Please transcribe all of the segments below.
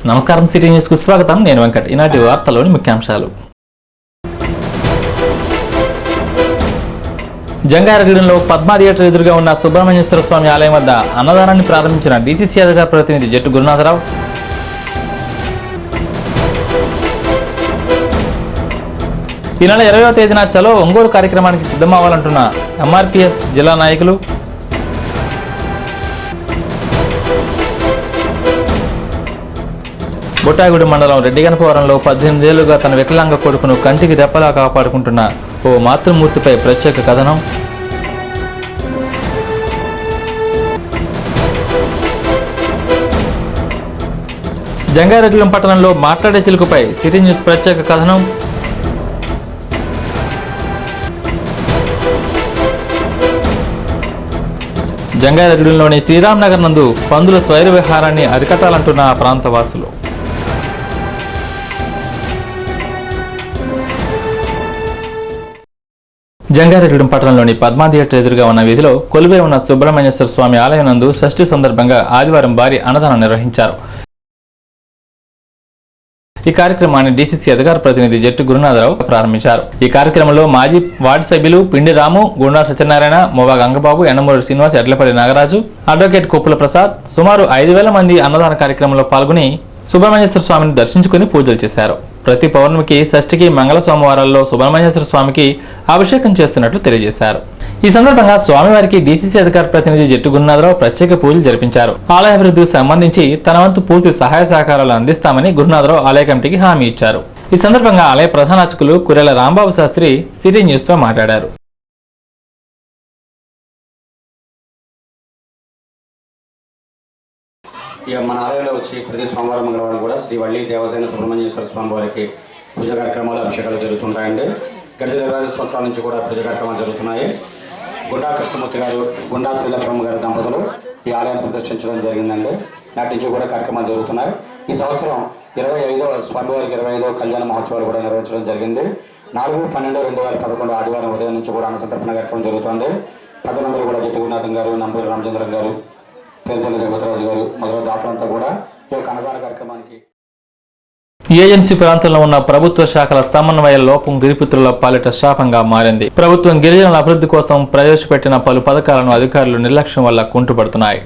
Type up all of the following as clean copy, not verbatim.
నమస్కారం, city news కు స్వాగతం. నేను వెంకట్. ఈనాటి వార్తలోని ముఖ్యాంశాలు. జంగారెడ్డిలో పద్మా థియేటర్ ఎదురుగా ఉన్న సుబ్రహ్మణ్యేశ్వర స్వామి ఆలయం వద్ద అన్నదానాన్ని ప్రారంభించిన డీసీసీ అధికార ప్రతినిధి జట్టు గురునాథరావు. ఈ నెల 20వ తేదీన చలో ఒంగోలు కార్యక్రమానికి సిద్ధమవ్వాలంటున్న ఎంఆర్పీఎస్ జిల్లా నాయకులు. బుట్టాయిగూడెం మండలం రెడ్డిగనపవరంలో 18 ఏళ్లుగా తన వికలాంగ కొడుకును కంటికి రెప్పలా కాపాడుకుంటున్న ఓ మాతృమూర్తిపై ప్రత్యేక కథనం. జంగారెడ్డిగూడెం పట్టణంలో మాట్లాడే చిలుకపై సిటీ న్యూస్ ప్రత్యేక కథనం. జంగారెడ్డిగూడెంలోని శ్రీరామ్ నగర్ నందు పందుల స్వైర విహారాన్ని అరికట్టాలంటున్న ఆ ప్రాంత వాసులు. జంగారెడ్డిగూడెం పట్టణంలోని పద్మా థియేటర్ ఎదురుగా ఉన్న వీధిలో కొలువై ఉన్న సుబ్రహ్మణ్యేశ్వర స్వామి ఆలయం నందు షష్ఠి సందర్భంగా ఆదివారం భారీ అన్నదానం నిర్వహించారు. ఈ కార్యక్రమాన్ని డీసీసీ అధికార ప్రతినిధి జట్టు గురునాథరావు ప్రారంభించారు. ఈ కార్యక్రమంలో మాజీ వార్డు సభ్యులు పిండి రాము, గుండా సత్యనారాయణ, మోవా గంగబాబు, ఎండమూరి శ్రీనివాస్, ఎడ్లపల్లి నాగరాజు, అడ్వకేట్ కుప్పుల ప్రసాద్ సుమారు 5,000 మంది అన్నదాన కార్యక్రమంలో పాల్గొని సుబ్రహ్మణ్యేశ్వర స్వామిని దర్శించుకుని పూజలు చేశారు. ప్రతి పౌర్ణమికి, షష్ఠికి, మంగళ సోమవారాల్లో సుబ్రహ్మణ్యేశ్వర స్వామికి అభిషేకం చేస్తున్నట్లు తెలియజేశారు. ఈ సందర్భంగా స్వామివారికి డీసీసీ అధికార ప్రతినిధి జట్టు గురునాథరావు ప్రత్యేక పూజలు జరిపించారు. ఆలయ అభివృద్ధికి సంబంధించి తన వంతు పూర్తి సహాయ సహకారాలు అందిస్తామని గురునాథరావు ఆలయ కమిటీకి హామీ ఇచ్చారు. ఈ సందర్భంగా ఆలయ ప్రధాన అర్చకులు కుర్రెల రాంబాబు శాస్త్రి సిటీ న్యూస్ తో మాట్లాడారు. ఇక మన ఆలయంలో వచ్చి ప్రతి సోమవారం మంగళవారం కూడా శ్రీ వల్లి దేవసేన సుబ్రహ్మణ్యేశ్వర స్వామి వారికి పూజ కార్యక్రమాలు, అభిషేకాలు జరుగుతుంటాయండి. గడిచిన 20 సంవత్సరాల నుంచి కూడా పూజ కార్యక్రమాలు జరుగుతున్నాయి. గుండా కృష్ణమూర్తి గారు, గుండా శ్రీలక్ష్మమ్మ గారి దంపతులు ఈ ఆలయాన్ని ప్రదర్శించడం జరిగిందండి. నాటి నుంచి కూడా కార్యక్రమాలు జరుగుతున్నాయి. ఈ సంవత్సరం 25వ స్వామివారికి 25వ కళ్యాణ మహోత్సవాలు కూడా నిర్వహించడం జరిగింది. 4/12/2011 ఆదివారం ఉదయం నుంచి కూడా అన్నసంతర్పణ కార్యక్రమం జరుగుతుంది. పెద్దలందరూ కూడా జట్టు గురునాథం గారు, నంబూరి రామచంద్రన్ గారు, పేరుతల్లి జగపతిరాజు గారు మొదలైన దాతలంతా కూడా ఈ యొక్క అన్నదాన కార్యక్రమానికి. ఏజెన్సీ ప్రాంతంలో ఉన్న ప్రభుత్వ శాఖల సమన్వయ లోపం గిరిపుత్రుల పాలిట శాపంగా మారింది. ప్రభుత్వం గిరిజనుల అభివృద్ధి కోసం ప్రవేశపెట్టిన పలు పథకాలను అధికారులు నిర్లక్ష్యం వల్ల కుంటుపడుతున్నాయి.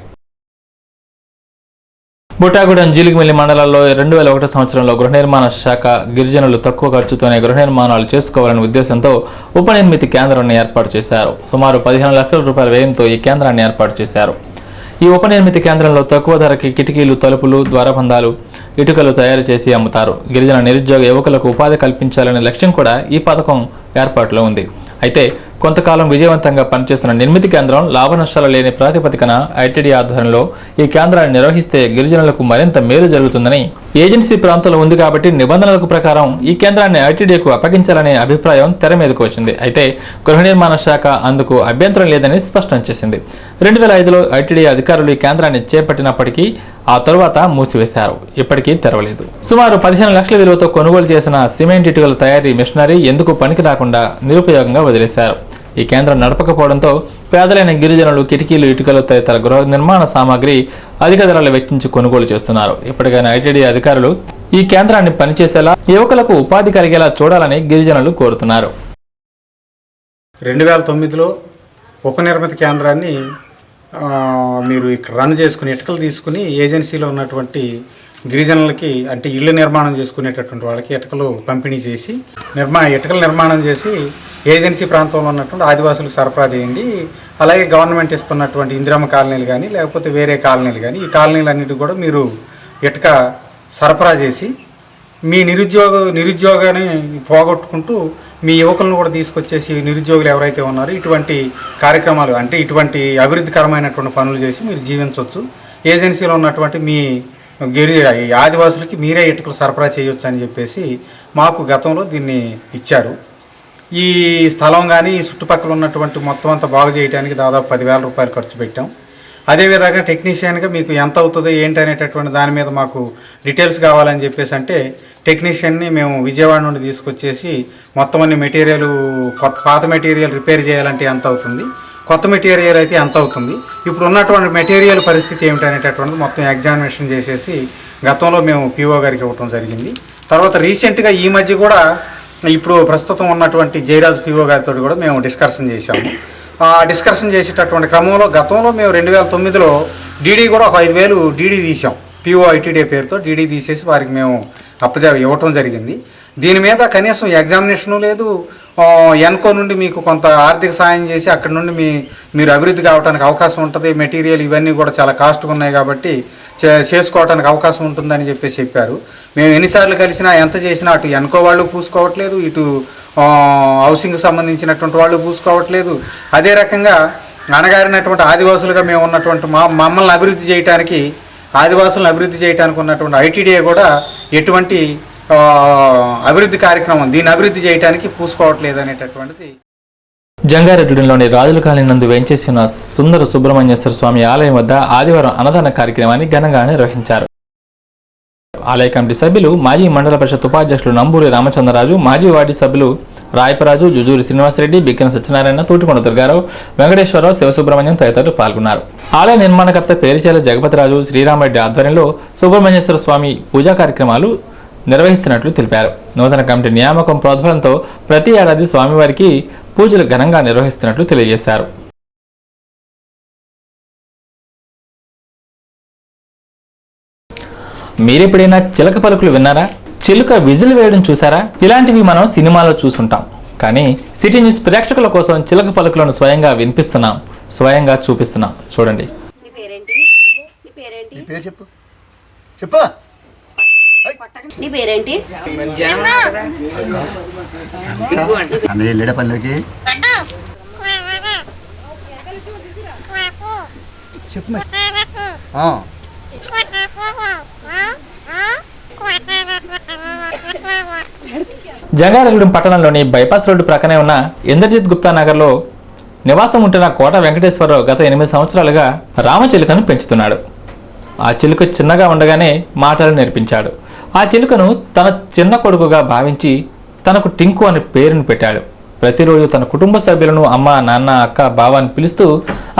బుట్టాయిగూడెం, జీలిగిమిల్లి మండలాల్లో 2001 సంవత్సరంలో గృహ నిర్మాణ శాఖ గిరిజనులు తక్కువ ఖర్చుతోనే గృహ నిర్మాణాలు చేసుకోవాలనే ఉద్దేశంతో ఉప నిర్మితి కేంద్రాన్ని ఏర్పాటు చేశారు. సుమారు 15 లక్షల రూపాయల వ్యయంతో ఈ కేంద్రాన్ని ఏర్పాటు చేశారు. ఈ ఉప నిర్మితి కేంద్రంలో తక్కువ ధరకి కిటికీలు, తలుపులు, ద్వారబంధాలు, ఇటుకలు తయారు చేసి అమ్ముతారు. గిరిజన నిరుద్యోగ యువకులకు ఉపాధి కల్పించాలనే లక్ష్యం కూడా ఈ పథకం ఏర్పాటులో ఉంది. అయితే కొంతకాలం విజయవంతంగా పనిచేస్తున్న నిర్మితి కేంద్రం లాభ నష్టాలు లేని ప్రాతిపదికన ఐటీడీ ఆధ్వర్యంలో ఈ కేంద్రాన్ని నిర్వహిస్తే గిరిజనులకు మరింత మేలు జరుగుతుందని, ఏజెన్సీ ప్రాంతంలో ఉంది కాబట్టి నిబంధనలకు ప్రకారం ఈ కేంద్రాన్ని ఐటీడీకు అప్పగించాలనే అభిప్రాయం తెర మీదకు వచ్చింది. అయితే గృహ నిర్మాణ శాఖ అందుకు అభ్యంతరం లేదని స్పష్టం చేసింది. 2005లో ఐటీడీ అధికారులు ఈ కేంద్రాన్ని చేపట్టినప్పటికీ ఆ తరువాత మూసివేశారు. ఇప్పటికీ తెరవలేదు. సుమారు 15 లక్షల విలువతో కొనుగోలు చేసిన సిమెంట్ ఇటుకల తయారీ మిషనరీ ఎందుకు పనికి రాకుండా నిరుపయోగంగా వదిలేశారు. ఈ కేంద్రం నడపకపోవడంతో పేదలైన గిరిజనులు కిటికీలు, ఇటుకలు తదితర గృహ నిర్మాణ సామాగ్రి అధిక ధరలు వెచ్చించి కొనుగోలు చేస్తున్నారు. ఇప్పటికైనా ఐటీడీ అధికారులు ఈ కేంద్రాన్ని పనిచేసేలా, యువకులకు ఉపాధి కలిగేలా చూడాలని గిరిజనులు కోరుతున్నారు. 2009లో ఉప నిర్మితి కేంద్రాన్ని మీరు ఇక్కడ రన్ చేసుకుని ఇటుకలు తీసుకుని ఏజెన్సీలో ఉన్నటువంటి గిరిజనులకి, అంటే ఇళ్ళు నిర్మాణం చేసుకునేటటువంటి వాళ్ళకి ఇటుకలు పంపిణీ చేసి ఇటుకలు నిర్మాణం చేసి ఏజెన్సీ ప్రాంతంలో ఉన్నటువంటి ఆదివాసులకు సరఫరా చేయండి. అలాగే గవర్నమెంట్ ఇస్తున్నటువంటి ఇందిరమ్మ కాలనీలు కానీ లేకపోతే వేరే కాలనీలు కానీ, ఈ కాలనీలన్నిటి కూడా మీరు ఇటుక సరఫరా చేసి మీ నిరుద్యోగాన్ని పోగొట్టుకుంటూ మీ యువకులను కూడా తీసుకొచ్చేసి నిరుద్యోగులు ఎవరైతే ఉన్నారో ఇటువంటి కార్యక్రమాలు, అంటే ఇటువంటి అభివృద్ధికరమైనటువంటి పనులు చేసి మీరు జీవించవచ్చు. ఏజెన్సీలో ఉన్నటువంటి మీ ఆదివాసులకి మీరే ఇటుకలు సరఫరా చేయొచ్చు అని చెప్పేసి మాకు గతంలో దీన్ని ఇచ్చారు. ఈ స్థలం కానీ ఈ చుట్టుపక్కల ఉన్నటువంటి మొత్తం అంతా బాగు చేయడానికి దాదాపు 10,000 రూపాయలు ఖర్చు పెట్టాం. అదేవిధంగా టెక్నీషియన్గా మీకు ఎంత అవుతుందో ఏంటి అనేటటువంటి దాని మీద మాకు డీటెయిల్స్ కావాలని చెప్పేసి అంటే టెక్నీషియన్ని మేము విజయవాడ నుండి తీసుకొచ్చేసి మొత్తం అన్ని మెటీరియల్, పాత మెటీరియల్ రిపేర్ చేయాలంటే ఎంత అవుతుంది, కొత్త మెటీరియల్ అయితే ఎంత అవుతుంది, ఇప్పుడు ఉన్నటువంటి మెటీరియల్ పరిస్థితి ఏమిటనేటటువంటిది మొత్తం ఎగ్జామినేషన్ చేసేసి గతంలో మేము పిఓ గారికి ఇవ్వటం జరిగింది. తర్వాత రీసెంట్గా ఈ మధ్య కూడా ఇప్పుడు ప్రస్తుతం ఉన్నటువంటి జయరాజ్ పిఓ గారితో కూడా మేము డిస్కషన్ చేశాము. ఆ డిస్కషన్ చేసేటటువంటి క్రమంలో గతంలో మేము 2009లో డీడీ కూడా ఒక 5,000 డీడీ తీసాం. పిఓ ఐటీడీ పేరుతో డీడీ తీసేసి వారికి మేము ఇవ్వటం జరిగింది. దీని మీద కనీసం ఎగ్జామినేషను లేదు. ఎన్కో నుండి మీకు కొంత ఆర్థిక సాయం చేసి అక్కడ నుండి మీరు అభివృద్ధి కావడానికి అవకాశం ఉంటుంది. మెటీరియల్ ఇవన్నీ కూడా చాలా కాస్ట్గా ఉన్నాయి కాబట్టి చేసుకోవడానికి అవకాశం ఉంటుందని చెప్పారు. మేము ఎన్నిసార్లు కలిసినా ఎంత చేసినా అటు ఎన్కో వాళ్ళు పూసుకోవట్లేదు, ఇటు హౌసింగ్కి సంబంధించినటువంటి వాళ్ళు పూసుకోవట్లేదు. అదే రకంగా అణగారినటువంటి ఆదివాసులుగా మేము ఉన్నటువంటి మమ్మల్ని అభివృద్ధి చేయడానికి, ఆదివాసులను అభివృద్ధి చేయడానికి ఉన్నటువంటి ఐటీడీఏ కూడా ఎటువంటి అభివృద్ధి కార్యక్రమం దీన్ని అభివృద్ధి చేయడానికి పూసుకోవట్లేదు అనేటటువంటిది. జంగారెడ్డిలోని రాజుల కాలనీ నందు వేంచేసిన సుందర సుబ్రహ్మణ్యేశ్వర స్వామి ఆలయం వద్ద ఆదివారం అన్నదాన కార్యక్రమాన్ని ఘనంగా నిర్వహించారు. ఆలయ కమిటీ సభ్యులు, మాజీ మండల పరిషత్ ఉపాధ్యక్షులు నంబూరి రామచంద్రరాజు, మాజీ వార్డు సభ్యులు రాయపరాజు, జుజూరి శ్రీనివాసరెడ్డి, బిక్కిన సత్యనారాయణ, తూటికొండ దుర్గారావు, వెంకటేశ్వరరావు, శివసుబ్రహ్మణ్యం తదితరులు పాల్గొన్నారు. ఆలయ నిర్మాణకర్త పేరిచేల జగపతిరాజు, శ్రీరామరెడ్డి ఆధ్వర్యంలో సుబ్రహ్మణ్యేశ్వర స్వామి పూజా కార్యక్రమాలు నిర్వహిస్తున్నట్లు తెలిపారు. నూతన కమిటీ నియామకం ప్రోద్బలంతో ప్రతి ఏడాది స్వామివారికి పూజలు ఘనంగా నిర్వహిస్తున్నట్లు తెలియజేశారు. మీరెప్పుడైనా చిలక పలుకులు విన్నారా? చిలుక విజిల్ వేయడం చూసారా? ఇలాంటివి మనం సినిమాలో చూసుంటాం. కానీ సిటీ న్యూస్ ప్రేక్షకుల కోసం చిలక పలుకులను స్వయంగా వినిపిస్తున్నాం, స్వయంగా చూపిస్తున్నాం. చూడండి. నీ పేరేంటి? అన్నయ్య వెళ్ళాడా పనిలోకి? చెప్పు మరి. జంగారెడ్డిగూడెం పట్టణంలోని బైపాస్ రోడ్డు ప్రక్కనే ఉన్న ఇంద్రజిత్ గుప్తా నగర్లో నివాసం ఉంటున్న కోట వెంకటేశ్వరరావు గత 8 సంవత్సరాలుగా రామచిలుకను పెంచుతున్నాడు. ఆ చిలుక చిన్నగా ఉండగానే మాటలు నేర్పించాడు. ఆ చిలుకను తన చిన్న కొడుకుగా భావించి తనకు టింకు అనే పేరును పెట్టాడు. ప్రతిరోజు తన కుటుంబ సభ్యులను అమ్మ, నాన్న, అక్క, బావ అని పిలుస్తూ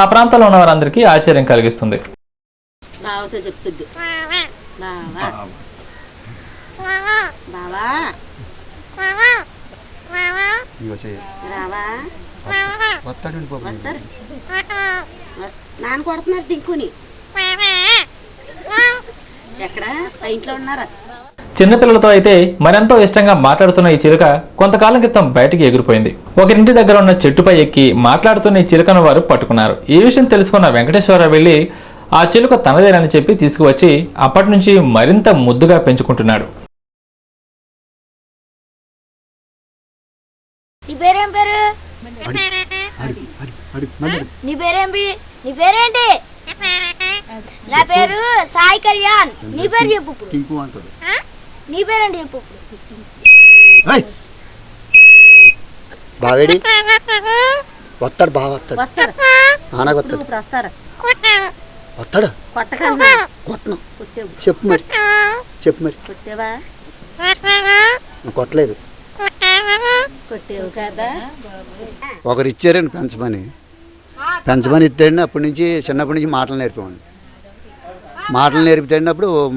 ఆ ప్రాంతంలో ఉన్న వారందరికీ ఆశ్చర్యం కలిగిస్తుంది. నాన్న కొడుతున్నారు టింకుని. చిన్నపిల్లలతో అయితే మరెంతో ఇష్టంగా మాట్లాడుతున్న ఈ చిలుక కొంతకాలం క్రితం బయటికి ఎగిరిపోయింది. ఒకరింటి దగ్గర ఉన్న చెట్టుపై ఎక్కి మాట్లాడుతున్న ఈ చిలుకను వారు పట్టుకున్నారు. ఈ విషయం తెలుసుకున్న వెంకటేశ్వరరావు వెళ్లి ఆ చిలుక తనదేనని చెప్పి తీసుకువచ్చి అప్పటి నుంచి మరింత ముద్దుగా పెంచుకుంటున్నాడు. నా పేరు సాయి కళ్యాణ్. నీ పేరు చెప్పు. నీ పేరేంటి చెప్పు. బావేడి వస్తాడు, బాగా వస్తాడు, ఆనగొస్తాడు, వస్తాడు. కొట్టను. చెప్పు మరి, చెప్పు మరి. కొట్టలేదు. ఒకరు ఇచ్చారండి పెంచమని ఇస్తాండి. అప్పటి నుంచి చిన్నప్పటి నుంచి మాటలు నేర్పేవాడిని. మాటలు నేర్పుతాండి.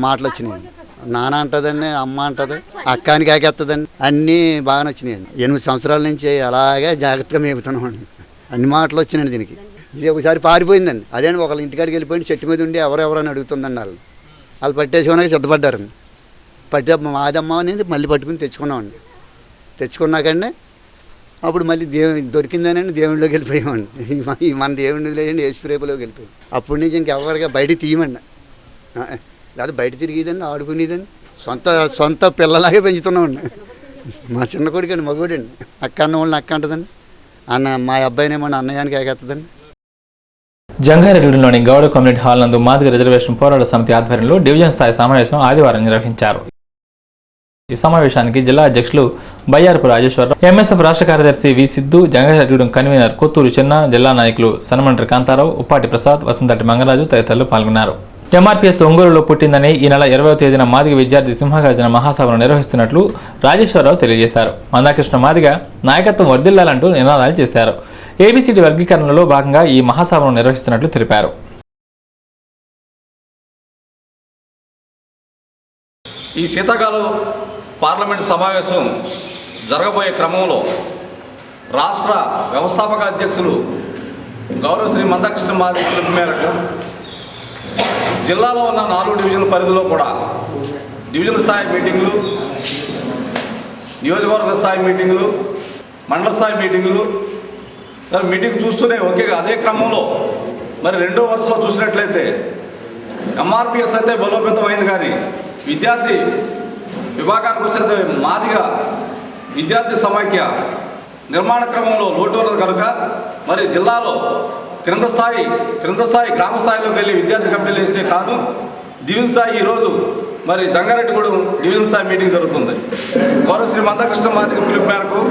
మాటలు వచ్చినాయి. నాన్న అంటుందండి, అమ్మ అంటుంది, అక్కానికి ఆకేస్తుందండి, అన్నీ బాగానే వచ్చినాయండి. 8 సంవత్సరాల నుంచి అలాగే జాగ్రత్తగా మేపుతున్నామండి. అన్ని మాటలు వచ్చినాయండి దీనికి. ఇది ఒకసారి పారిపోయిందండి. అదేంటి ఒకళ్ళ ఇంటికాడికి వెళ్ళిపోయింది, చెట్టు మీద ఉండి ఎవరెవరని అడుగుతుందండి. వాళ్ళు పట్టేసుకోవడానికి సిద్ధపడ్డారండి. మాదమ్మ అనేది మళ్ళీ పట్టుకుని తెచ్చుకున్నామండి. తెచ్చుకున్నాకండి అప్పుడు మళ్ళీ దొరికిందనండి దేవుళ్ళలోకి వెళ్ళిపోయామండి. మన దేవుడిని లేదండి, ఏసుప్రేపులోకి వెళ్ళిపోయాం. అప్పటి నుంచి ఇంకెవరిగా బయట తీయమండి, లేదా బయట తిరిగిదండి, ఆడుకునేదండి. సొంత పిల్లలాగే పెంచుతున్నామండి. మా చిన్న కొడుకండి, మగోడండి. అక్క అన్న వాళ్ళని అక్క అంటుందండి, మా అబ్బాయినేమో అన్నయానికి ఆగేస్తుందండి. జంగారెడ్డిలోని గౌడ కమ్యూనిటీ హాల్ నందు మాదిగ రిజర్వేషన్ పోరాట సమితి ఆధ్వర్యంలో డివిజన్ స్థాయి సమావేశం ఆదివారం నిర్వహించారు. ఈ సమావేశానికి జిల్లా అధ్యక్షులు బయ్యారపు రాజేశ్వరరావు, ఎంఎస్ఎఫ్ రాష్ట్ర కార్యదర్శి వి సిద్ధు, జంగారెడ్డిగూడెం కన్వీనర్ కొత్తూరు చిన్న, జిల్లా నాయకులు సనమండ్రి కాంతారావు, ఉప్పాటి ప్రసాద్, వసంతటి మంగరాజు తదితరులు పాల్గొన్నారు. ఎంఆర్పీఎస్ ఒంగోలులో పుట్టిందని ఈ నెల 20వ తేదీన మాదిగ విద్యార్థి సింహగర్జన మహాసభను నిర్వహిస్తున్నట్లు రాజేశ్వరరావు తెలియజేశారు. మందాకృష్ణ మాదిగ నాయకత్వం వర్ధిల్లాలంటూ నినాదాలు చేశారు. ఏబీసీడీ వర్గీకరణలో భాగంగా ఈ మహాసభను నిర్వహిస్తున్నట్లు తెలిపారు. ఈ శీతాకాలం పార్లమెంటు సమావేశం జరగబోయే క్రమంలో రాష్ట్ర వ్యవస్థాపక అధ్యక్షులు గౌరవ శ్రీ మందకృష్ణ మాదిగ పిలుపు మేరకు జిల్లాలో ఉన్న 4 డివిజన్ల పరిధిలో కూడా డివిజన్ స్థాయి మీటింగులు, నియోజకవర్గ స్థాయి మీటింగులు, మండల స్థాయి మీటింగులు మీటింగ్ చూస్తూనే అదే క్రమంలో మరి 2వ వరుసలో చూసినట్లయితే ఎంఆర్పిఎస్ అయితే బలోపేతమైంది, కానీ విద్యార్థి విభాగానికి వచ్చే మాదిగ విద్యార్థి సమైక్య నిర్మాణ క్రమంలో లోటు ఉన్నది కనుక మరి జిల్లాలో క్రింద స్థాయి గ్రామ స్థాయిలోకి వెళ్ళి విద్యార్థి కమిటీలు వేస్తే కాదు, డివిజన్ స్థాయి ఈరోజు మరి జంగారెడ్డిగూడెం డివిజన్ స్థాయి మీటింగ్ జరుగుతుంది. గౌరవ శ్రీ మందకృష్ణ మాదిగ పిలుపు మేరకు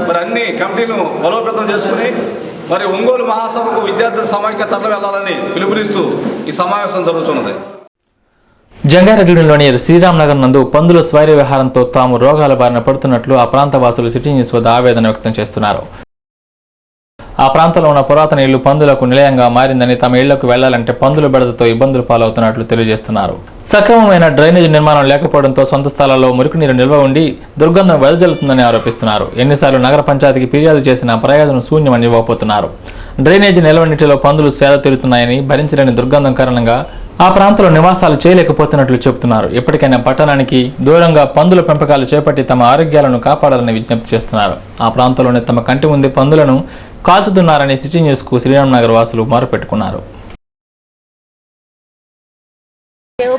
మరి అన్ని కమిటీలను బలోపేతం చేసుకుని మరి ఒంగోలు మహాసభకు విద్యార్థుల సమైక్య తరలి వెళ్లాలని పిలుపునిస్తూ ఈ సమావేశం జరుగుతున్నది. జంగారెడ్డిలోని శ్రీరామ్నగర్ నందు పందుల స్వైర విహారంతో తాము రోగాల బారిన పడుతున్నట్లు ఆ ప్రాంత వాసులు సిటీ న్యూస్ వద్ద ఆవేదన వ్యక్తం చేస్తున్నారు. ఆ ప్రాంతంలో ఉన్న పురాతన ఇళ్లు పందులకు నిలయంగా మారిందని తమ ఇళ్లకు వెళ్లాలంటే పందుల బెడదతో ఇబ్బందులు పాలవుతున్నట్లు తెలియజేస్తున్నారు. సక్రమమైన డ్రైనేజీ నిర్మాణం లేకపోవడంతో సొంత స్థలాల్లో మురికి నీరు నిల్వ ఉండి దుర్గంధం వెదజల్లుతుందని ఆరోపిస్తున్నారు. ఎన్నిసార్లు నగర పంచాయతీకి ఫిర్యాదు చేసినా ప్రయోజనం శూన్యమని ఇవ్వబోతున్నారు. డ్రైనేజీ నిల్వ నీటిలో పందులు సేద తీరుతున్నాయని, భరించలేని దుర్గంధం కారణంగా ఆ ప్రాంతంలో నివాసాలు చేయలేకపోతున్నట్లు చెబుతున్నారు. ఎప్పటికైనా పట్టణానికి దూరంగా పందుల పెంపకాలు చేపట్టి తమ ఆరోగ్యాలను కాపాడాలని విజ్ఞప్తి చేస్తున్నారు. ఆ ప్రాంతంలోనే తమ కంటి ముందే పందులను కాల్చుతున్నారని సిటీ న్యూస్ కు శ్రీరామ్నగర్ వాసులు మొరపెట్టుకున్నారు.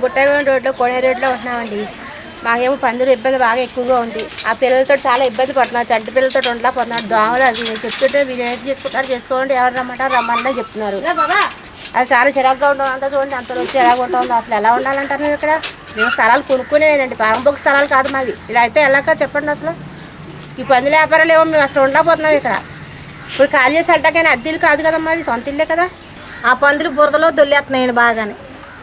బుట్టగూడెం రోడ్లో కోడే రోడ్లో ఉంటున్నామండి. మాకేమో పందులు ఇబ్బంది బాగా ఎక్కువగా ఉంది. ఆ పిల్లలతో చాలా ఇబ్బంది పడుతున్నారు. చంటి పిల్లలతో ఉండలేకపోతున్నారు. దోమలు అవి చెప్తుంటే వీళ్ళు ఏం చేసుకోండి, ఎవరు రమ్మంటారు రమ్మన్నా చెప్తున్నారు. అది చాలా చిరాగ్గా ఉంటుంది. అంతా చూడండి అంత వచ్చి ఎలాగ ఉంటుందో. అసలు ఎలా ఉండాలంటారు మేము ఇక్కడ? మేము స్థలాలు కొనుక్కునేదండి, పారంభోగ స్థలాలు కాదు మాది. ఇలా అయితే ఎలాగ చెప్పండి. అసలు ఈ పందుల వ్యాపారాలు ఏమో మేము అసలు ఉండలేకపోతున్నాం ఇక్కడ. ఇప్పుడు ఖాళీ చేసి అంటాకైనా అద్దెలు కాదు కదమ్మా, అవి సొంత ఇల్లే కదా. ఆ పందులు బురదలో దొల్లేస్తున్నాయండి బాగానే.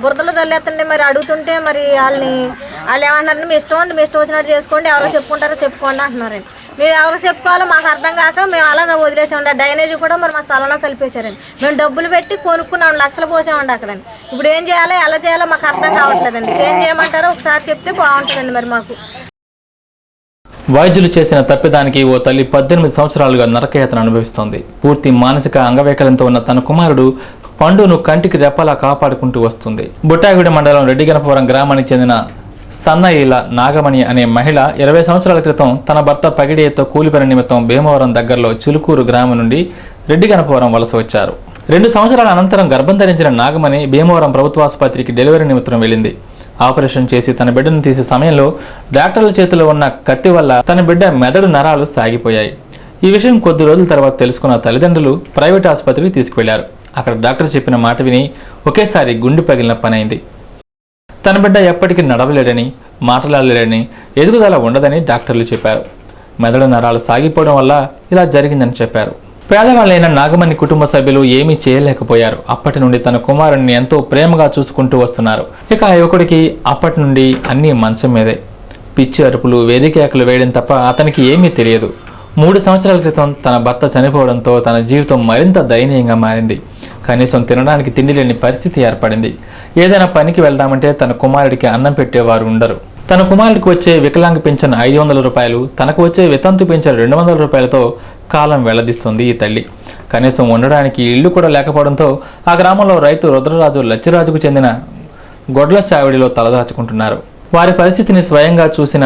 బురదలో దొల్లేస్తుంటే మరి అడుగుతుంటే మరి వాళ్ళు ఏమంటారంటే మీ ఇష్టం వచ్చినట్టు చేసుకోండి, ఎవరో చెప్పుకుంటారో చెప్పుకోండి అంటున్నారండి. మేము ఎవరు చెప్పుకోవాలో మాకు అర్థం కాక మేము అలాగే వదిలేసామండి. డ్రైనేజీ కూడా మరి మా స్థలంలో కలిపేశారండి. మేము డబ్బులు పెట్టి కొనుక్కున్నాం, లక్షలు పోసామండి అక్కడండి. ఇప్పుడు ఏం చేయాలో ఎలా చేయాలో మాకు అర్థం కావట్లేదండి. ఏం చేయమంటారో ఒకసారి చెప్తే బాగుంటుందండి. మరి మాకు వైద్యులు చేసిన తప్పిదానికి ఓ తల్లి 18 సంవత్సరాలుగా నరకయాతన అనుభవిస్తోంది. పూర్తి మానసిక అంగవైకల్యంతో ఉన్న తన కుమారుడు పండును కంటికి రెప్పలా కాపాడుకుంటూ వస్తుంది. బుట్టాయిగూడెం మండలం రెడ్డిగనపురం గ్రామానికి చెందిన సన్నయిల నాగమణి అనే మహిళ 20 సంవత్సరాల క్రితం తన భర్త పగిడితో కూలి పని నిమిత్తం భీమవరం దగ్గరలో చిలుకూరు గ్రామం నుండి రెడ్డిగనపురం వలస వచ్చారు. 2 సంవత్సరాల అనంతరం గర్భం ధరించిన నాగమణి భీమవరం ప్రభుత్వాసుపత్రికి డెలివరీ నిమిత్తం వెళ్ళింది. ఆపరేషన్ చేసి తన బిడ్డను తీసే సమయంలో డాక్టర్ల చేతిలో ఉన్న కత్తి వల్ల తన బిడ్డ మెదడు నరాలు సాగిపోయాయి. ఈ విషయం కొద్ది రోజుల తర్వాత తెలుసుకున్న తల్లిదండ్రులు ప్రైవేట్ ఆసుపత్రికి తీసుకువెళ్లారు. అక్కడ డాక్టర్ చెప్పిన మాట విని ఒకేసారి గుండె పగిలిన పనైంది. తన బిడ్డ ఎప్పటికీ నడవలేడని, మాట్లాడలేడని, ఎదుగుదల ఉండదని డాక్టర్లు చెప్పారు. మెదడు నరాలు సాగిపోవడం వల్ల ఇలా జరిగిందని చెప్పారు. పేదవాళ్ళైన నాగమణి కుటుంబ సభ్యులు ఏమీ చేయలేకపోయారు. అప్పటి నుండి తన కుమారుణ్ణి ఎంతో ప్రేమగా చూసుకుంటూ వస్తున్నారు. ఇక ఆ యువకుడికి అప్పటి నుండి అన్నీ మంచం మీదే. పిచ్చి అరుపులు, వేదికేకలు వేయడం తప్ప అతనికి ఏమీ తెలియదు. 3 సంవత్సరాల క్రితం తన భర్త చనిపోవడంతో తన జీవితం మరింత దయనీయంగా మారింది. కనీసం తినడానికి తిండి లేని పరిస్థితి ఏర్పడింది. ఏదైనా పనికి వెళ్దామంటే తన కుమారుడికి అన్నం పెట్టేవారు ఉండరు. తన కుమారుడికి వచ్చే వికలాంగ పింఛన్ 500 రూపాయలు, తనకు వచ్చే వితంతు పింఛన్ 200 రూపాయలతో కాలం వెళ్లదీస్తుంది ఈ తల్లి. కనీసం ఉండడానికి ఇల్లు కూడా లేకపోవడంతో ఆ గ్రామంలో రైతు రుద్రరాజు లచ్చిరాజుకు చెందిన గొడ్ల చావిడిలో తలదాచుకుంటున్నారు. వారి పరిస్థితిని స్వయంగా చూసిన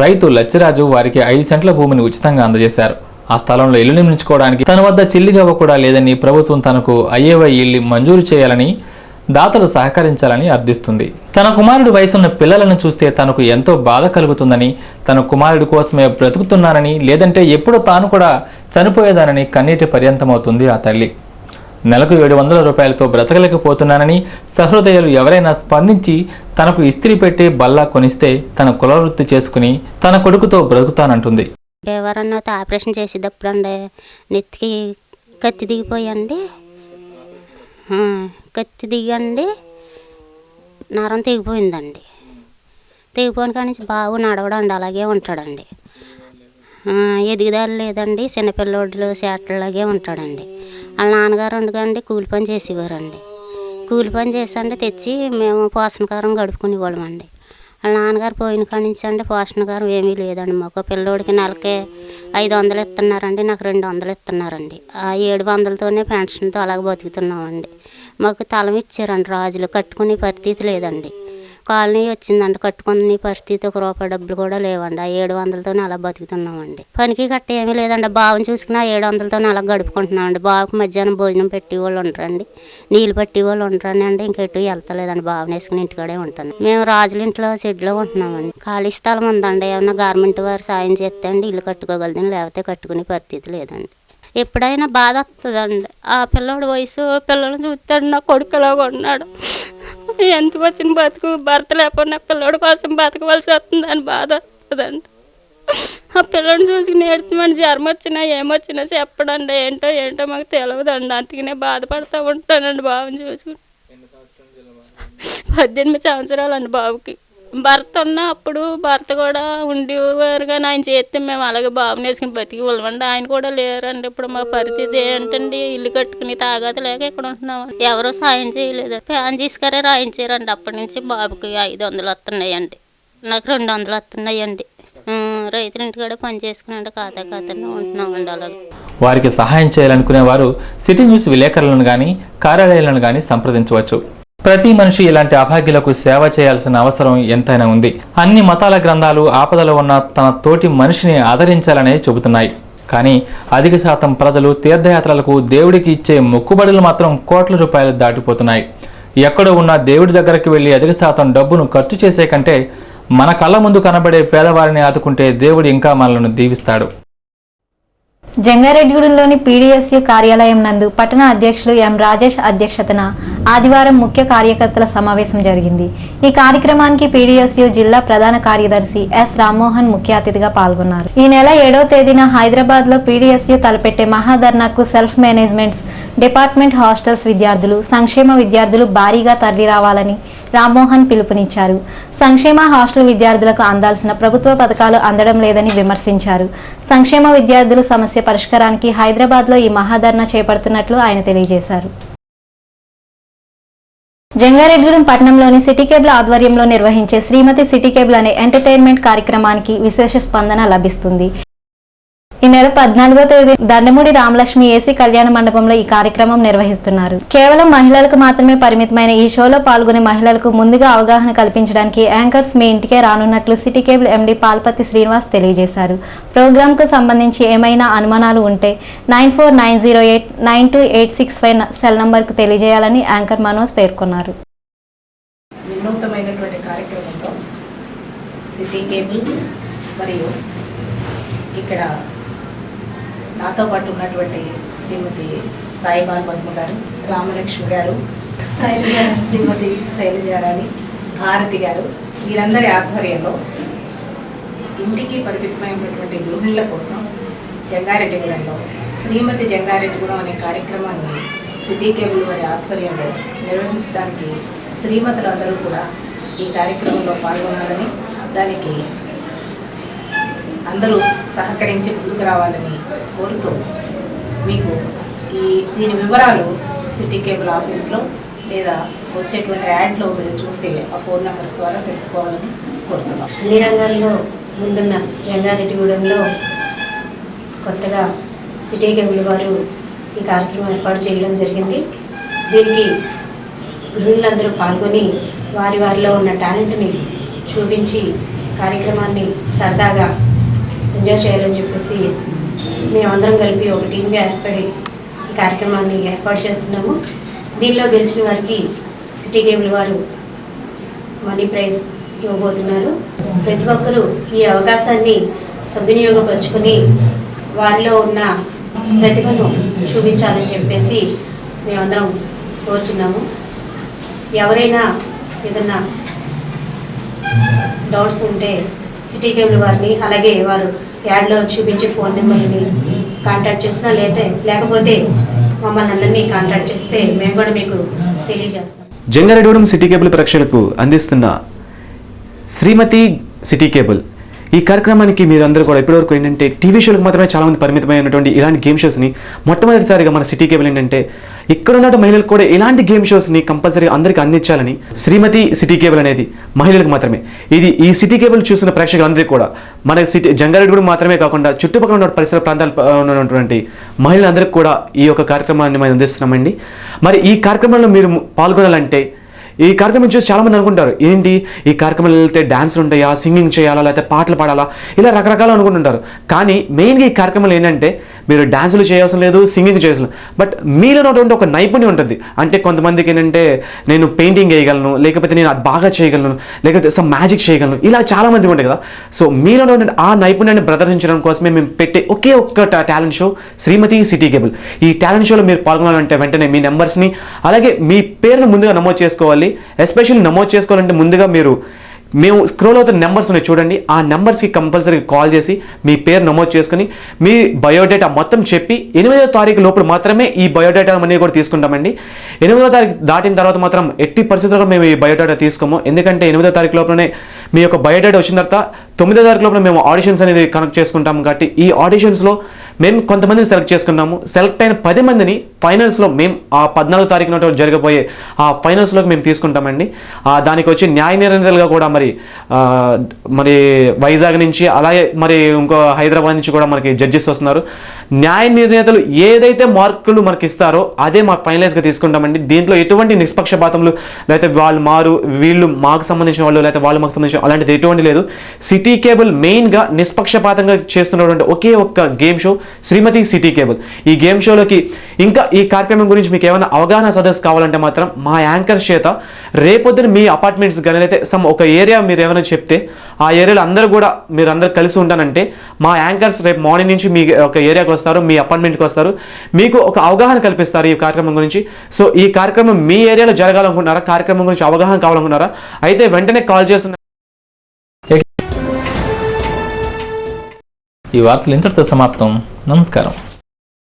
రైతు లచ్చిరాజు వారికి 5 సెంట్ల భూమిని ఉచితంగా అందజేశారు. ఆ స్థలంలో ఇల్లు నిర్మించుకోవడానికి తన వద్ద చిల్లిగవ్వ కూడా లేదని, ప్రభుత్వం తనకు అయ్యేవై ఇల్లు మంజూరు చేయాలని, దాతలు సహకరించాలని అర్థిస్తుంది. తన కుమారుడి వయసున్న పిల్లలను చూస్తే తనకు ఎంతో బాధ కలుగుతుందని, తన కుమారుడి కోసమే బ్రతుకుతున్నానని, లేదంటే ఎప్పుడో తాను కూడా చనిపోయేదానని కన్నీటి పర్యంతమవుతుంది ఆ తల్లి. నెలకు 700 రూపాయలతో బ్రతకలేకపోతున్నానని, సహృదయులు ఎవరైనా స్పందించి తనకు ఇస్త్రీ పెట్టి బల్లా కొనిస్తే తన కులవృత్తి చేసుకుని తన కొడుకుతో బ్రతుకుతానంటుంది. ఎవరన్నా ఆపరేషన్ చేసేటప్పుడు అండి నెత్తికి కత్తి దిగిపోయండి, కత్తి దిగండి నరం తెగిపోయిందండి. తెగిపోయిన కానీ బాబు నడవడండి అలాగే ఉంటాడండి. ఎదుగుదల లేదండి, చిన్నపిల్లోడ్లు చేటలాగే ఉంటాడండి. వాళ్ళ నాన్నగారు ఉండకండి కూలి పని చేసేవారండి. కూలి పని చేసండి తెచ్చి మేము పోషణకారం గడుపుకునేవాళ్ళం అండి. వాళ్ళ నాన్నగారు పోయిన కాడి నుంచి అంటే పోషణగారం ఏమీ లేదండి. మాకు పిల్లోడికి నెలకే 500 ఇస్తున్నారండి, నాకు 200 ఇస్తున్నారండి. ఆ 700తోనే పెన్షన్తో అలాగ బతుకుతున్నామండి. మాకు తలం ఇచ్చారండి రాజులు, కట్టుకునే పరిస్థితి లేదండి. కాలనీ వచ్చిందండి, కట్టుకునే పరిస్థితి ₹1 డబ్బులు కూడా లేవండి. ఆ 700తోనే అలా బతుకుతున్నామండి. పనికి గట్ట ఏమీ లేదండి. బావని చూసుకుని ఆ 700తోనే అలా గడుపుకుంటున్నామండి. బావకు మధ్యాహ్నం భోజనం పెట్టేవాళ్ళు ఉంటారండి, నీళ్ళు పట్టేవాళ్ళు ఉంటారని అండి. ఇంకెటు వెళ్తలేదండి, బావని వేసుకుని ఇంటికాడే ఉంటాను. మేము రాజుల ఇంట్లో షెడ్లో ఉంటున్నామండి. ఖాళీ స్థలం ఉందండి, ఏమన్నా గవర్నమెంట్ వారు సాయం చేస్తే అండి ఇల్లు కట్టుకోగలదండి, లేకపోతే కట్టుకునే పరిస్థితి లేదండి. ఎప్పుడైనా బాధ వస్తుందండి. ఆ పిల్లోడి వయసు పిల్లల్ని చూస్తాడు, నా కొడుకులాగా ఉన్నాడు, ఎంత వచ్చిన బతుకు భర్త లేకపోయినా పిల్లోడి కోసం బతకవలసి వస్తుందని బాధ వస్తుందండి. ఆ పిల్లని చూసుకుని ఏడుతామండి. జ్వరం వచ్చినా ఏమొచ్చినా చెప్పడండి, ఏంటో మాకు తెలియదండి. అందుకనే బాధపడుతూ ఉంటానండి బాబుని చూసుకుని. 18 సంవత్సరాలండి బాబుకి. భర్త ఉన్న అప్పుడు భర్త కూడా ఉండేవారు, కానీ ఆయన చేస్తే మేము అలాగే బాబుని వేసుకుని బతికి వెళ్ళమండి. ఆయన కూడా లేరండి. ఇప్పుడు మా పరిస్థితి ఏంటండి, ఇల్లు కట్టుకుని తాగత లేక ఇక్కడ ఉంటున్నామండి. ఎవరో సాయం చేయలేదు. ఫ్యాన్ తీసుకరే రాయించారండి. అప్పటి నుంచి బాబుకి 500 వస్తున్నాయండి, నాకు 200 వస్తున్నాయండి. రైతుల ఇంటికాడ పని చేసుకుని ఖాతానే ఉంటున్నామండి. అలాగే వారికి సహాయం చేయాలనుకునే వారు సిటీ న్యూస్ విలేకరులను కానీ కార్యాలయాలను కానీ సంప్రదించవచ్చు. ప్రతి మనిషి ఇలాంటి అభాగ్యులకు సేవ చేయాల్సిన అవసరం ఎంతైనా ఉంది. అన్ని మతాల గ్రంథాలు ఆపదలో ఉన్న తన తోటి మనిషిని ఆదరించాలనే చెబుతున్నాయి. కానీ అధిక శాతం ప్రజలు తీర్థయాత్రలకు దేవుడికి ఇచ్చే మొక్కుబడులు మాత్రం కోట్ల రూపాయలు దాటిపోతున్నాయి. ఎక్కడో ఉన్న దేవుడి దగ్గరికి వెళ్ళి అధిక శాతం డబ్బును ఖర్చు చేసే కంటే మన కళ్ళ ముందు కనబడే పేదవారిని ఆదుకుంటే దేవుడు ఇంకా మనలను దీవిస్తాడు. జంగారెడ్డిగూడెంలోని పీడీఎస్యు కార్యాలయం నందు పట్టణ అధ్యక్షులు ఎం రాజేష్ అధ్యక్షతన ఆదివారం ముఖ్య కార్యకర్తల సమావేశం జరిగింది. ఈ కార్యక్రమానికి పీడీఎస్యు జిల్లా ప్రధాన కార్యదర్శి ఎస్ రామ్మోహన్ ముఖ్య అతిథిగా పాల్గొన్నారు. ఈ నెల 7వ తేదీన హైదరాబాద్ లో పీడీఎస్యు తలపెట్టే మహాధర్నాకు సెల్ఫ్ మేనేజ్మెంట్స్ డిపార్ట్మెంట్ హాస్టల్స్ విద్యార్థులు, సంక్షేమ విద్యార్థులు భారీగా తరలి రావాలని రామ్మోహన్ పిలుపునిచ్చారు. సంక్షేమ హాస్టల్ విద్యార్థులకు అందాల్సిన ప్రభుత్వ పథకాలు అందడం లేదని విమర్శించారు. సంక్షేమ విద్యార్థుల సమస్య పరిష్కారానికి హైదరాబాద్లో ఈ మహాధర్నా చేపడుతున్నట్లు ఆయన తెలియజేశారు. జంగారెడ్డిగూడెం పట్టణంలోని సిటీ కేబుల్ ఆధ్వర్యంలో నిర్వహించే శ్రీమతి సిటీ కేబుల్ అనే ఎంటర్టైన్మెంట్ కార్యక్రమానికి విశేష స్పందన లభిస్తుంది. ఈ నెల 14వ తేదీ దండమూడి రామలక్ష్మి ఏసీ కళ్యాణ మండపంలో ఈ కార్యక్రమం నిర్వహిస్తున్నారు. కేవలం మహిళలకు మాత్రమే పరిమితమైన ఈ షోలో పాల్గొనే మహిళలకు ముందుగా అవగాహన కల్పించడానికి యాంకర్స్ మీ ఇంటికే రానున్నట్లు city cable MD Palpathi Srinivas తెలియజేశారు. ప్రోగ్రామ్ కు సంబంధించి ఏమైనా అనుమానాలు ఉంటే 9490892865 సెల్ నంబర్ కు తెలియజేయాలని యాంకర్ మనోజ్ పేర్కొన్నారు. వినూత్నమైనటువంటి కార్యక్రమంలో సిటీ కేబుల్ మరియు ఇక్కడ నాతో పాటు ఉన్నటువంటి శ్రీమతి సాయిబాల్ పద్మ గారు, రామలక్ష్మి గారు, శ్రీమతి శైలజారాణి, భారతి గారు, వీరందరి ఆధ్వర్యంలో ఇంటికి పరిమితమైనటువంటి గృహిణుల కోసం జంగారెడ్డిగూడెంలో శ్రీమతి జంగారెడ్డిగూడెం అనే కార్యక్రమాన్ని సిటీ కేబుల్ వారి ఆధ్వర్యంలో నిర్వహించడానికి శ్రీమతులందరూ కూడా ఈ కార్యక్రమంలో పాల్గొనాలని, దానికి అందరూ సహకరించి ముందుకు రావాలని కోరుతూ మీకు దీని వివరాలు సిటీ కేబుల్ ఆఫీస్లో లేదా వచ్చేటువంటి యాడ్లో మీరు చూసి ఆ ఫోన్ నెంబర్స్ ద్వారా తెలుసుకోవాలని కోరుతున్నాం. అన్ని రంగాల్లో ముందున్న జంగారెడ్డిగూడెంలో కొత్తగా సిటీ కేబుల్ వారు ఈ కార్యక్రమం ఏర్పాటు చేయడం జరిగింది. దీనికి గృహిణులందరూ పాల్గొని వారిలో ఉన్న టాలెంట్ని చూపించి కార్యక్రమాన్ని సరదాగా ఎంజాయ్ చేయాలని చెప్పేసి మేమందరం కలిపి ఒక టీమ్గా ఏర్పడి ఈ కార్యక్రమాన్ని ఏర్పాటు చేస్తున్నాము. దీనిలో గెలిచిన వారికి సిటీ కేబుల్ వారు మనీ ప్రైజ్ ఇవ్వబోతున్నారు. ప్రతి ఒక్కరూ ఈ అవకాశాన్ని సద్వినియోగపరుచుకొని వారిలో ఉన్న ప్రతిభను చూపించాలని చెప్పేసి మేమందరం కోరుచున్నాము. ఎవరైనా ఏదన్నా డౌట్స్ ఉంటే సిటీ కేబుల్ వారిని, అలాగే వారు యాడ్లో చూపించే ఫోన్ నెంబర్ని కాంటాక్ట్ చేసినా లేకపోతే మమ్మల్ని అందరినీ కాంటాక్ట్ చేస్తే మేము కూడా మీకు తెలియజేస్తాం. జంగారెడ్డిగూడెం సిటీ కేబుల్ ప్రేక్షకులకు అందిస్తున్న శ్రీమతి సిటీ కేబుల్ ఈ కార్యక్రమానికి మీరు అందరూ కూడా ఇప్పటివరకు ఏంటంటే టీవీ షోలకు మాత్రమే చాలామంది పరిమితమైనటువంటి ఇలాంటి గేమ్ షోస్ని మొట్టమొదటిసారిగా మన సిటీ కేబుల్ ఏంటంటే ఇక్కడ ఉన్న మహిళలకు కూడా ఇలాంటి గేమ్ షోస్ని కంపల్సరీగా అందరికీ అందించాలని శ్రీమతి సిటీ కేబుల్ అనేది మహిళలకు మాత్రమే. ఇది ఈ సిటీ కేబుల్ చూసిన ప్రేక్షకులందరికీ కూడా మన సిటీ జంగారెడ్డి మాత్రమే కాకుండా చుట్టుపక్కల ఉన్న పరిసర ప్రాంతాలు ఉన్నటువంటి మహిళలందరికీ కూడా ఈ యొక్క కార్యక్రమాన్ని మేము అందిస్తున్నామండి. మరి ఈ కార్యక్రమంలో మీరు పాల్గొనాలంటే ఈ కార్యక్రమం చూసి చాలామంది అనుకుంటారు ఏంటి ఈ కార్యక్రమంలో వెళ్తే డాన్స్లు ఉంటాయా, సింగింగ్ చేయాలా, లేకపోతే పాటలు పాడాలా, ఇలా రకరకాలు అనుకుంటుంటారు. కానీ మెయిన్గా ఈ కార్యక్రమంలో ఏంటంటే మీరు డాన్సులు చేయవలసిన లేదు, సింగింగ్ చేయవలసిన లేదు, బట్ మీలో ఉన్నటువంటి ఒక నైపుణ్యం ఉంటుంది. అంటే కొంతమందికి ఏంటంటే నేను పెయింటింగ్ వేయగలను, లేకపోతే నేను అది బాగా చేయగలను, లేకపోతే సమ్ మ్యాజిక్ చేయగలను, ఇలా చాలామంది ఉంటాయి కదా. సో మీలో ఉన్న ఆ నైపుణ్యాన్ని ప్రదర్శించడం కోసమే మేము పెట్టే ఒకే ఒక్క టాలెంట్ షో శ్రీమతి సిటీ కేబుల్. ఈ టాలెంట్ షోలో మీరు పాల్గొనాలంటే వెంటనే మీ నెంబర్స్ని అలాగే మీ పేరును ముందుగా నమోదు చేసుకోవాలి. ఎస్పెషల్లీ నమోదు చేసుకోవాలంటే ముందుగా మేము స్క్రోల్ అవుతున్న నెంబర్స్ ఉన్నాయి చూడండి, ఆ నెంబర్స్కి కంపల్సరీ కాల్ చేసి మీ పేరు నమోదు చేసుకుని మీ బయోడేటా మొత్తం చెప్పి 8వ తారీఖు లోపల మాత్రమే ఈ బయోడేటా అనేది కూడా తీసుకుంటామండి. 8వ తారీఖు దాటిన తర్వాత మాత్రం ఎట్టి పరిస్థితుల్లో మేము ఈ బయోడేటా తీసుకోము. ఎందుకంటే 8వ తారీఖు లోపలనే మీ యొక్క బయోడేటా వచ్చిన తర్వాత 9వ తారీఖు లోపల మేము ఆడిషన్స్ అనేది కనెక్ట్ చేసుకుంటాము. కాబట్టి ఈ ఆడిషన్స్లో మేము కొంతమందిని సెలెక్ట్ చేసుకున్నాము. సెలెక్ట్ అయిన 10 మందిని ఫైనల్స్లో మేము ఆ 14వ తారీఖున జరగబోయే ఆ ఫైనల్స్లోకి మేము తీసుకుంటామండి. దానికి వచ్చి న్యాయ నిర్ణేతలుగా కూడా మరి వైజాగ్ నుంచి అలాగే మరి ఇంకో హైదరాబాద్ నుంచి కూడా మనకి జడ్జెస్ వస్తున్నారు. న్యాయ నిర్ణేతలు ఏదైతే మార్కులు మనకి ఇస్తారో అదే మాకు ఫైనలైజ్గా తీసుకుంటామండి. దీంట్లో ఎటువంటి నిష్పక్షపాతములు లేకపోతే వీళ్ళు మాకు సంబంధించిన వాళ్ళు లేకపోతే వాళ్ళు మాకు సంబంధించిన అలాంటిది ఎటువంటి లేదు. సిటీ కేబుల్ మెయిన్గా నిష్పక్షపాతంగా చేస్తున్నటువంటి ఒకే ఒక్క గేమ్ షో శ్రీమతి సిటీ కేబుల్. ఈ గేమ్ షోలోకి ఇంకా ఈ కార్యక్రమం గురించి మీకు ఏమైనా అవగాహన సదస్సు కావాలంటే మాత్రం మా యాంకర్ చేత రేపొద్దున మీ అపార్ట్మెంట్స్ కానీ అయితే ఒక ఏరియా మీరు ఏమైనా చెప్తే ఆ ఏరియాలో మీరు అందరూ కలిసి ఉంటానంటే మా యాంకర్స్ రేపు మార్నింగ్ నుంచి మీ ఒక ఏరియాకి వస్తారు, మీ అపార్ట్మెంట్కి వస్తారు, మీకు ఒక అవగాహన కల్పిస్తారు ఈ కార్యక్రమం గురించి. సో ఈ కార్యక్రమం మీ ఏరియాలో జరగాలనుకుంటున్నారా, కార్యక్రమం గురించి అవగాహన కావాలనుకున్నారా, అయితే వెంటనే కాల్ చేస్తున్నారు. ఈ వార్తలు ఇంతటితో సమాప్తం. నమస్కారం.